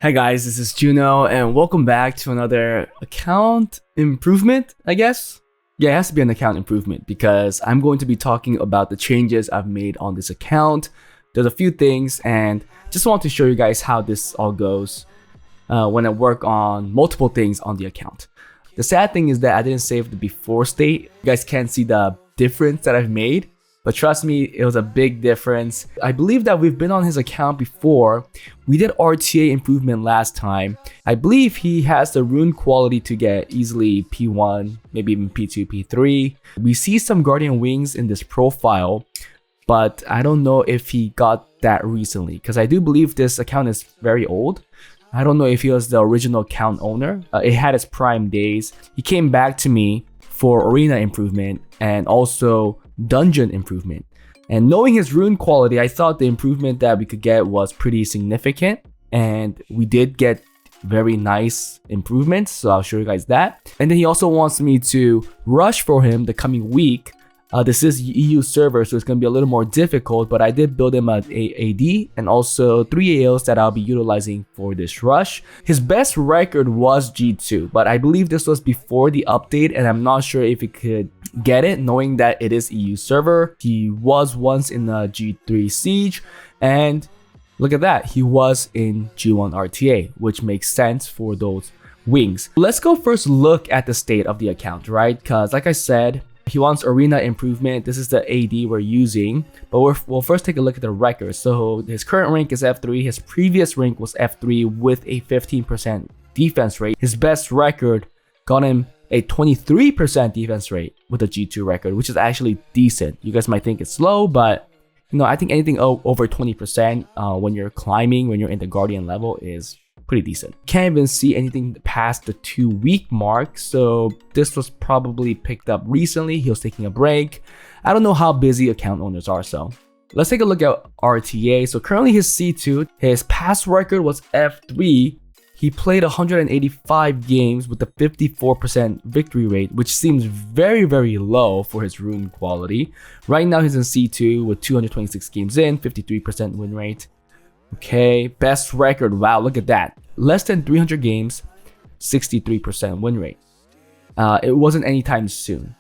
Hi guys, this is Juno and welcome back to another account improvement, I guess. Yeah, it has to be an account improvement because I'm going to be talking about the changes I've made on this account. There's a few things and just want to show you guys how this all goes when I work on multiple things on the account. The sad thing is that I didn't save the before state. You guys can't see the difference that I've made. But trust me, it was a big difference. I believe that we've been on his account before. We did RTA improvement last time. I believe he has the rune quality to get easily P1, maybe even P2, P3. We see some Guardian Wings in this profile, but I don't know if he got that recently because I do believe this account is very old. I don't know if he was the original account owner. It had its prime days. He came back to me for arena improvement and also dungeon improvement. And knowing his rune quality, I thought the improvement that we could get was pretty significant, and we did get very nice improvements, so I'll show you guys that. And then he also wants me to rush for him the coming week. This is EU server, so it's going to be a little more difficult, but I did build him an AD and also 3 AOs that I'll be utilizing for this rush. His best record was G2, but I believe this was before the update, and I'm not sure if he could get it, knowing that it is EU server. He was once in the G3 Siege, and look at that, he was in G1 RTA, which makes sense for those wings. Let's go first look at the state of the account, right? Because like I said, he wants arena improvement. This is the AD we're using, but we'll first take a look at the records. So his current rank is F3. His previous rank was F3 with a 15% defense rate. His best record got him a 23% defense rate with a G2 record, which is actually decent. You guys might think it's low, but you know, I think anything over 20% when you're climbing, when you're in the Guardian level is pretty decent. Can't even see anything past the 2-week mark, so this was probably picked up recently. He was taking a break. I don't know how busy account owners are, so let's take a look at RTA. So currently his C2, his past record was F3. He played 185 games with a 54% victory rate, which seems very, very low for his rune quality. Right now he's in C2 with 226 games in, 53% win rate. Okay, best record, wow, look at that. Less than 300 games, 63% win rate. It wasn't anytime soon,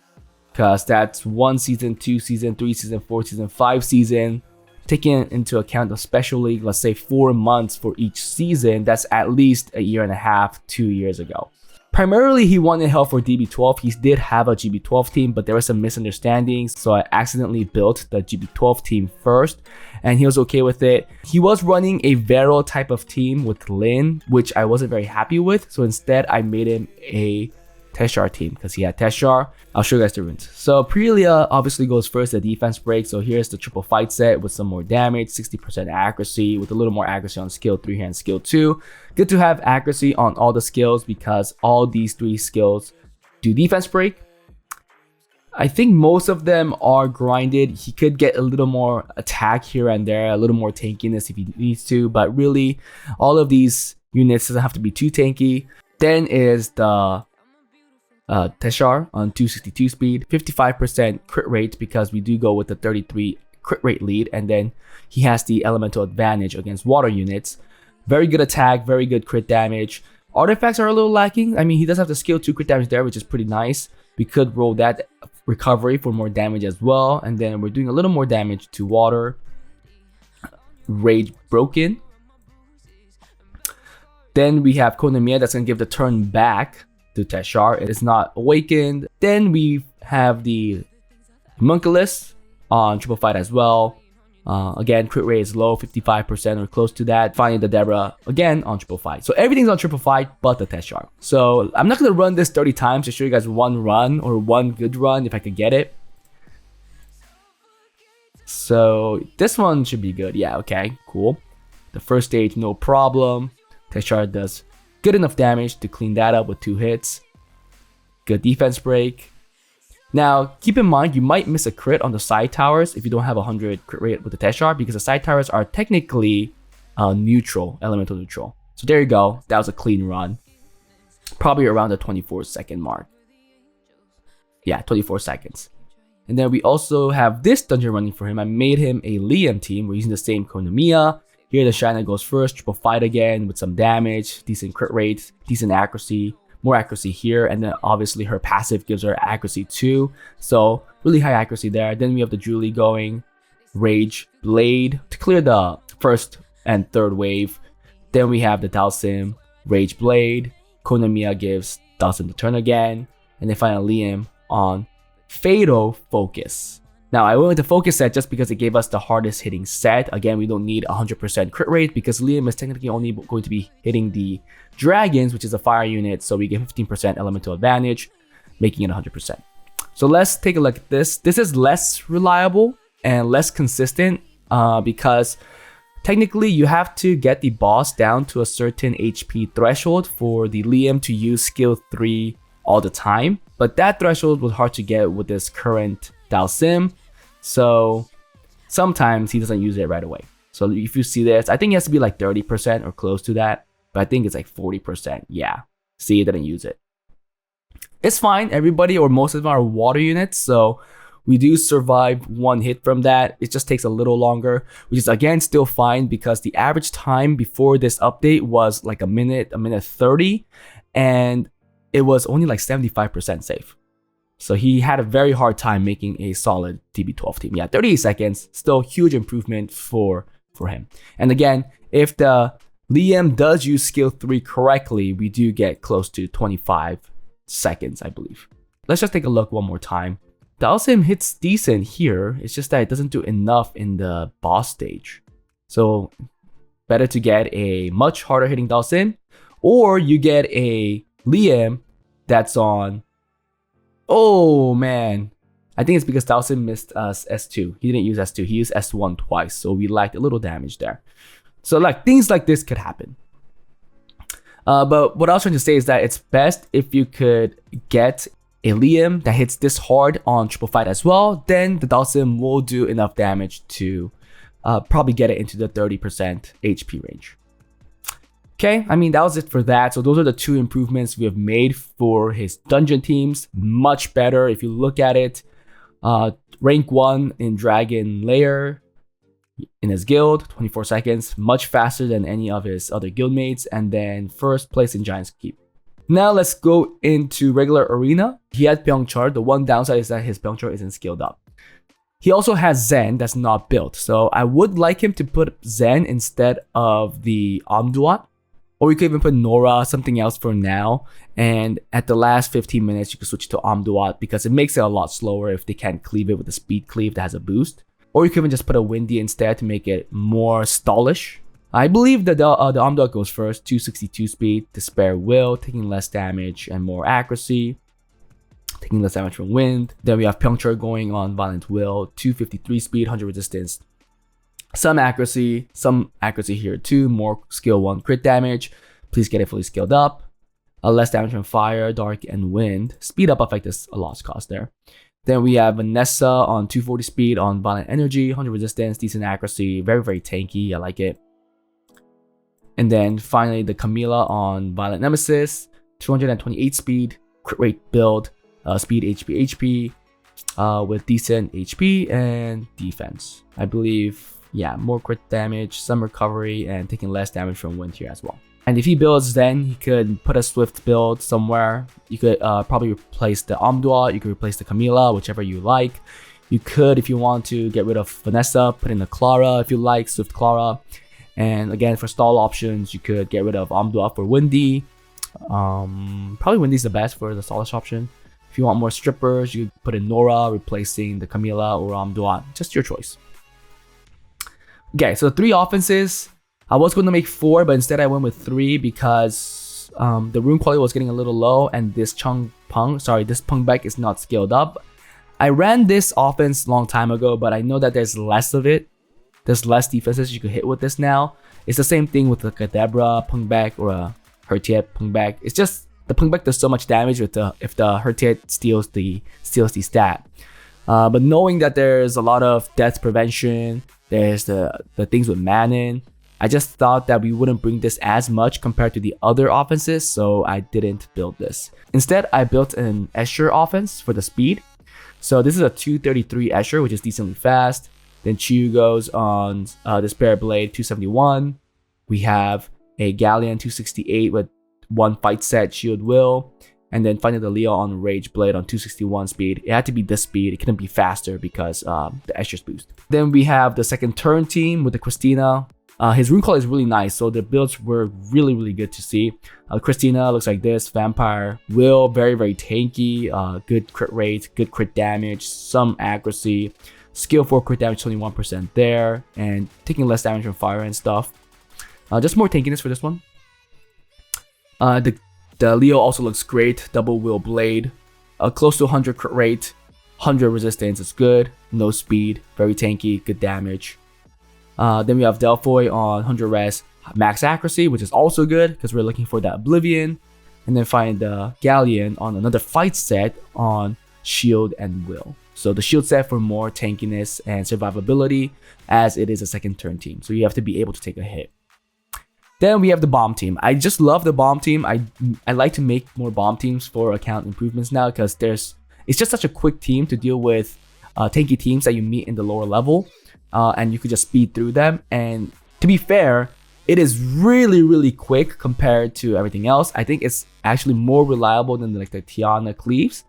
because that's 1 season, 2 season, 3 season, 4 season, 5 season. Taking into account the special league, let's say 4 months for each season, that's at least a year and a half, 2 years ago. Primarily, he wanted help for DB12. He did have a GB12 team, but there were some misunderstandings, so I accidentally built the GB12 team first, and he was okay with it. He was running a Vero type of team with Lin, which I wasn't very happy with, so instead I made him a Teshar team because he had Teshar. I'll show you guys the runes. So Prelia obviously goes first, the defense break. So here's the triple fight set with some more damage, 60% accuracy with a little more accuracy on skill 3 and skill 2. Good to have accuracy on all the skills because all these 3 skills do defense break. I think most of them are grinded. He could get a little more attack here and there, a little more tankiness if he needs to, but really all of these units doesn't have to be too tanky. Then is the Teshar on 262 speed, 55% crit rate because we do go with the 33 crit rate lead, and then he has the elemental advantage against water units. Very good attack, very good crit damage. Artifacts are a little lacking. I mean, he does have the skill 2 crit damage there, which is pretty nice. We could roll that recovery for more damage as well, and then we're doing a little more damage to water. Rage broken. Then we have Konamiya that's gonna give the turn back to Teshar. It is not awakened. Then we have the Homunculus on triple fight as well. Again, crit rate is low, 55% or close to that. Finally, the Debra again on triple fight. So everything's on triple fight but the Teshar. So I'm not gonna run this 30 times to show you guys one run or one good run if I could get it. So this one should be good. Yeah, okay, cool. The first stage, no problem. Teshar does good enough damage to clean that up with 2 hits. Good defense break. Now, keep in mind, you might miss a crit on the side towers if you don't have 100 crit rate with the Teshar, because the side towers are technically neutral, elemental neutral. So there you go. That was a clean run. Probably around the 24-second mark. Yeah, 24 seconds. And then we also have this dungeon running for him. I made him a Liam team. We're using the same Konamiya. Here the Shiner goes first, triple fight again with some damage, decent crit rate, decent accuracy, more accuracy here, and then obviously her passive gives her accuracy too, so really high accuracy there. Then we have the Julie going, Rage Blade to clear the first and third wave. Then we have the Dalsim, Rage Blade, Konamiya gives Dalsim the turn again, and then finally Liam on Fatal Focus. Now, I went with the focus set just because it gave us the hardest hitting set. Again, we don't need 100% crit rate because Liam is technically only going to be hitting the dragons, which is a fire unit, so we get 15% elemental advantage, making it 100%. So let's take a look at this. This is less reliable and less consistent because technically you have to get the boss down to a certain HP threshold for the Liam to use skill 3 all the time. But that threshold was hard to get with this current Dalsim, so sometimes he doesn't use it right away. So if you see this, I think it has to be like 30% or close to that, but I think it's like 40%. Yeah, see, it didn't use it. It's fine. Everybody or most of them are water units, so we do survive one hit from that. It just takes a little longer, which is again still fine because the average time before this update was like a minute 30, and it was only like 75% safe. So he had a very hard time making a solid TB12 team. Yeah, 38 seconds, still huge improvement for him. And again, if the Liam does use skill 3 correctly, we do get close to 25 seconds, I believe. Let's just take a look one more time. The Dalsim hits decent here, it's just that it doesn't do enough in the boss stage. So better to get a much harder hitting Dalsim, or you get a Liam that's on, oh man, I think it's because Dalsim missed us S2. He didn't use S2, he used S1 twice, so we lacked a little damage there. So like things like this could happen. But what I was trying to say is that it's best if you could get a Liam that hits this hard on triple fight as well, then the Dalsim will do enough damage to probably get it into the 30% HP range. Okay, I mean, that was it for that. So those are the two improvements we have made for his dungeon teams. Much better if you look at it. Rank 1 in Dragon Lair in his guild, 24 seconds, much faster than any of his other guildmates. And then first place in Giant's Keep. Now let's go into regular arena. He had Pyeongchul. The one downside is that his Pyeongchul isn't skilled up. He also has Zen that's not built. So I would like him to put Zen instead of the Amduat. Or you could even put Nora, something else for now. And at the last 15 minutes, you could switch to Amduat because it makes it a lot slower if they can't cleave it with a speed cleave that has a boost. Or you could even just put a Windy instead to make it more stallish. I believe that the Amduat goes first, 262 speed to spare will, taking less damage and more accuracy. Taking less damage from wind. Then we have Pyeongchul going on Violent Will, 253 speed, 100 resistance. Some accuracy here too, more skill 1 crit damage. Please get it fully skilled up. Less damage from fire, dark, and wind. Speed up effect is a lost cost there. Then we have Vanessa on 240 speed on Violent Energy, 100 resistance, decent accuracy, very, very tanky, I like it. And then finally the Camilla on Violent Nemesis, 228 speed, crit rate build, speed HP, with decent HP and defense. I believe, yeah, more crit damage, some recovery, and taking less damage from wind here as well. And if he builds, then he could put a swift build somewhere. You could probably replace the Amduat, you could replace the Camilla, whichever you like. You could, if you want to get rid of Vanessa, put in the Clara if you like, Swift Clara. And again, for stall options, you could get rid of Amduat for Windy. Probably Windy's the best for the stallish option. If you want more strippers, you could put in Nora, replacing the Camilla or Amduat. Just your choice. Okay, so 3 offenses. I was going to make 4, but instead I went with 3 because the rune quality was getting a little low, and this this Pung Baek is not scaled up. I ran this offense a long time ago, but I know that there's less of it. There's less defenses you could hit with this now. It's the same thing with like a Debra Pung Baek or a Hertiet Pung Baek. It's just the Pung Baek does so much damage with if the Hertiet steals the stat. But knowing that there's a lot of death prevention, there's the things with Manon, I just thought that we wouldn't bring this as much compared to the other offenses, so I didn't build this. Instead, I built an Escher offense for the speed. So this is a 233 Escher, which is decently fast. Then Chu goes on Despair Blade 271. We have a Galleon 268 with 1 fight set, Shield Will. And then finally the Leo on Rage Blade on 261 speed. It had to be this speed. It couldn't be faster because the Escher's boost. Then we have the second turn team with the Christina. His rune call is really nice, so the builds were really good to see. Christina looks like this. Vampire Will, very tanky. Good crit rate, good crit damage, some accuracy. Skill 4 crit damage, 21% there, and taking less damage from fire and stuff. Just more tankiness for this one. The Leo also looks great. Double Will Blade, close to 100 crit rate, 100 resistance. It's good. No speed, very tanky, good damage. Then we have Delphoy on 100 res, max accuracy, which is also good because we're looking for that Oblivion. And then find the Galleon on another fight set on Shield and Will. So the Shield set for more tankiness and survivability, as it is a second turn team. So you have to be able to take a hit. Then we have the bomb team. I just love the bomb team. I like to make more bomb teams for account improvements now because it's just such a quick team to deal with tanky teams that you meet in the lower level. And you could just speed through them. And to be fair, it is really quick compared to everything else. I think it's actually more reliable than like the Tiana Cleaves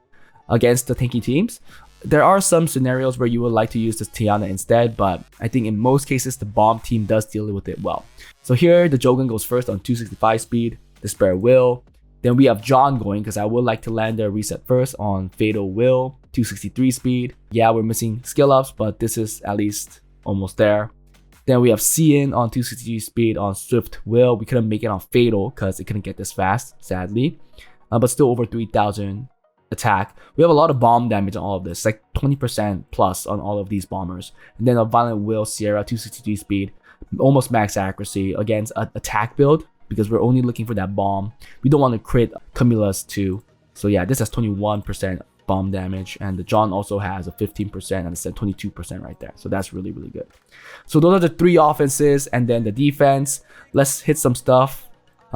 against the tanky teams. There are some scenarios where you would like to use this Tiana instead, but I think in most cases the bomb team does deal with it well. So here the Jogan goes first on 265 speed, Despair Will. Then we have John going because I would like to land a reset first on Fatal Will, 263 speed. Yeah, we're missing skill ups, but this is at least almost there. Then we have Cian on 263 speed on Swift Will. We couldn't make it on Fatal because it couldn't get this fast, sadly. But still over 3,000 attack. We have a lot of bomb damage on all of this, like 20% plus on all of these bombers. And then a Violent Will Sierra 263 speed, almost max accuracy against an attack build because we're only looking for that bomb. We don't want to crit Camilla's too. So yeah, this has 21% bomb damage, and the John also has a 15% and it's at 22% right there. So that's really good. So those are the 3 offenses, and then the defense. Let's hit some stuff.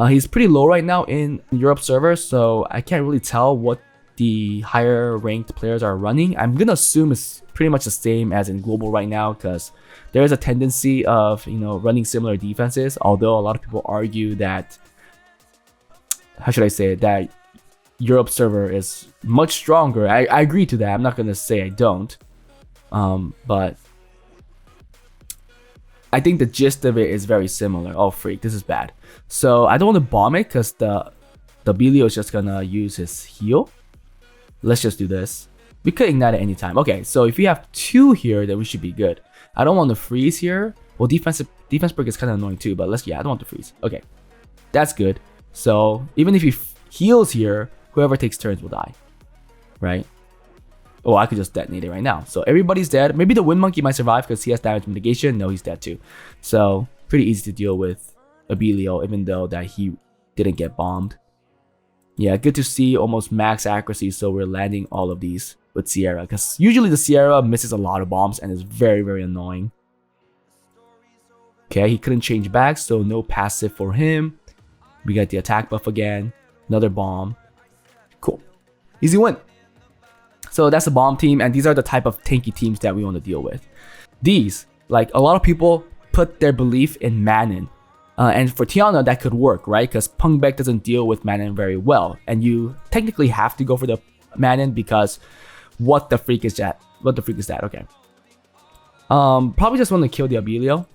He's pretty low right now in Europe server, so I can't really tell what the higher ranked players are running. I'm gonna assume it's pretty much the same as in global right now because there is a tendency of running similar defenses, although a lot of people argue that, how should I say it, that Europe server is much stronger. I agree to that. I'm not gonna say I don't, but I think the gist of it is very similar. Oh freak, this is bad. So I don't want to bomb it because the Belio is just gonna use his heal. Let's just do this. We could ignite at any time. Okay, so if we have 2 here, then we should be good. I don't want to freeze here. Well, defense break is kind of annoying too, but I don't want to freeze. Okay, that's good. So even if he heals here, whoever takes turns will die, right? Oh, I could just detonate it right now. So everybody's dead. Maybe the Wind Monkey might survive because he has damage mitigation. No, he's dead too. So pretty easy to deal with Abilio, even though that he didn't get bombed. Yeah, good to see almost max accuracy. So we're landing all of these with Sierra because usually the Sierra misses a lot of bombs and is very annoying. Okay, he couldn't change back, so no passive for him. We got the attack buff again. Another bomb. Cool. Easy win. So that's the bomb team, and these are the type of tanky teams that we want to deal with. These, like a lot of people put their belief in Manon. And for Tiana, that could work, right? Because Pungbeck doesn't deal with Manon very well. And you technically have to go for the Manon because what the freak is that? What the freak is that? Okay. Probably just want to kill the Abilio.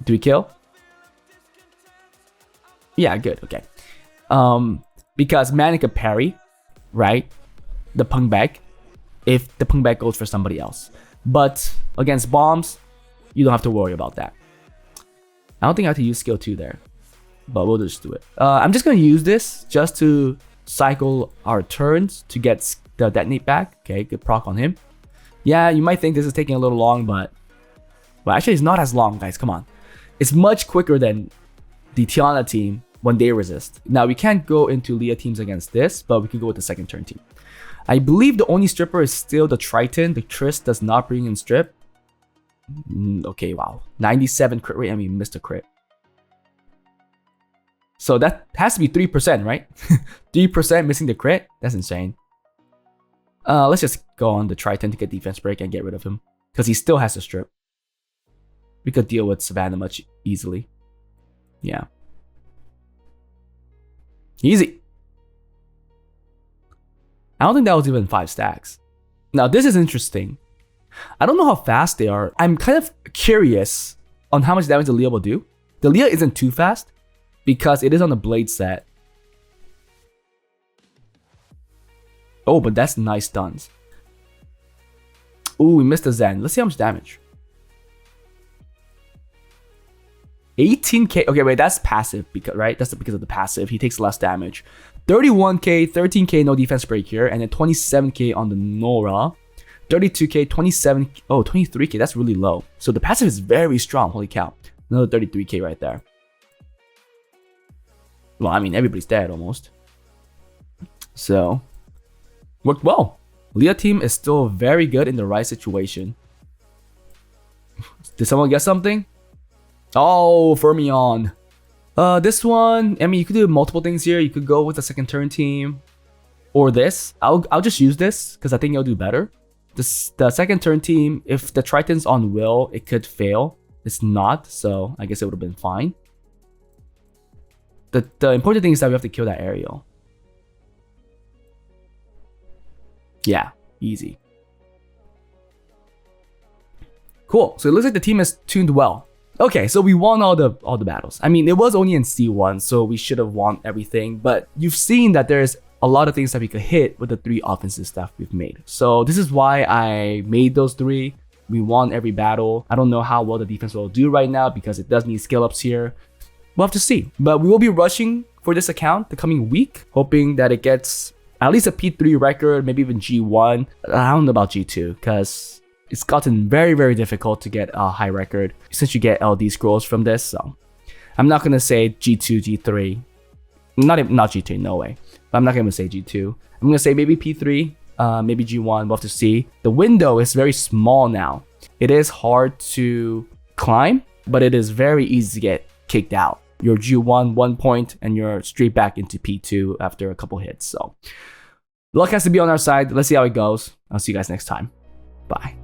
Do we kill? Yeah, good. Okay. Because Manon could parry, right? The Pungbeck if the Pungbeck goes for somebody else. But against bombs, you don't have to worry about that. I don't think I have to use skill 2 there, but we'll just do it. I'm just going to use this just to cycle our turns to get the detonate back. Okay, good proc on him. Yeah, you might think this is taking a little long, but well, actually it's not as long, guys. Come on. It's much quicker than the Tiana team when they resist. Now, we can't go into Leah teams against this, but we could go with the second turn team. I believe the only stripper is still the Triton. The Triss does not bring in strip. Okay, wow. 97 crit rate and we missed a crit. So that has to be 3%, right? 3% missing the crit? That's insane. Let's just go on the Triton to get defense break and get rid of him. because he still has a strip. We could deal with Savannah much easily. Yeah. Easy. I don't think that was even 5 stacks. Now this is interesting. I don't know how fast they are. I'm kind of curious on how much damage the Leah will do. The Leah isn't too fast because it is on the blade set. Oh, but that's nice stuns. Ooh, we missed the Zen. Let's see how much damage. 18k. Okay, wait, that's passive because right? That's because of the passive. He takes less damage. 31k, 13k no defense break here, and then 27k on the Nora. 32k, 27, oh, 23k. That's really low. So the passive is very strong. Holy cow! Another 33k right there. Well, I mean, everybody's dead almost. So worked well. Leah team is still very good in the right situation. Did someone get something? Oh, Fermion. This one, I mean, you could do multiple things here. You could go with the second turn team, or this. I'll just use this because I think you'll do better. The second turn team, if the Triton's on Will, it could fail. It's not, so I guess it would have been fine. The important thing is that we have to kill that Ariel. Yeah, easy. Cool. So it looks like the team is tuned well. Okay, so we won all the battles. I mean, it was only in C1, so we should have won everything. But you've seen that there's a lot of things that we could hit with the 3 offensive stuff we've made. So this is why I made those 3. We won every battle. I don't know how well the defense will do right now because it does need skill ups here. We'll have to see. But we will be rushing for this account the coming week, hoping that it gets at least a P3 record, maybe even G1. I don't know about G2 because it's gotten very, very difficult to get a high record since you get LD scrolls from this. So I'm not going to say G2, G3. Not G2, no way. But I'm not going to say G2. I'm going to say maybe P3, maybe G1. We'll have to see. The window is very small now. It is hard to climb, but it is very easy to get kicked out. You're G1, 1 point, and you're straight back into P2 after a couple hits. So luck has to be on our side. Let's see how it goes. I'll see you guys next time. Bye.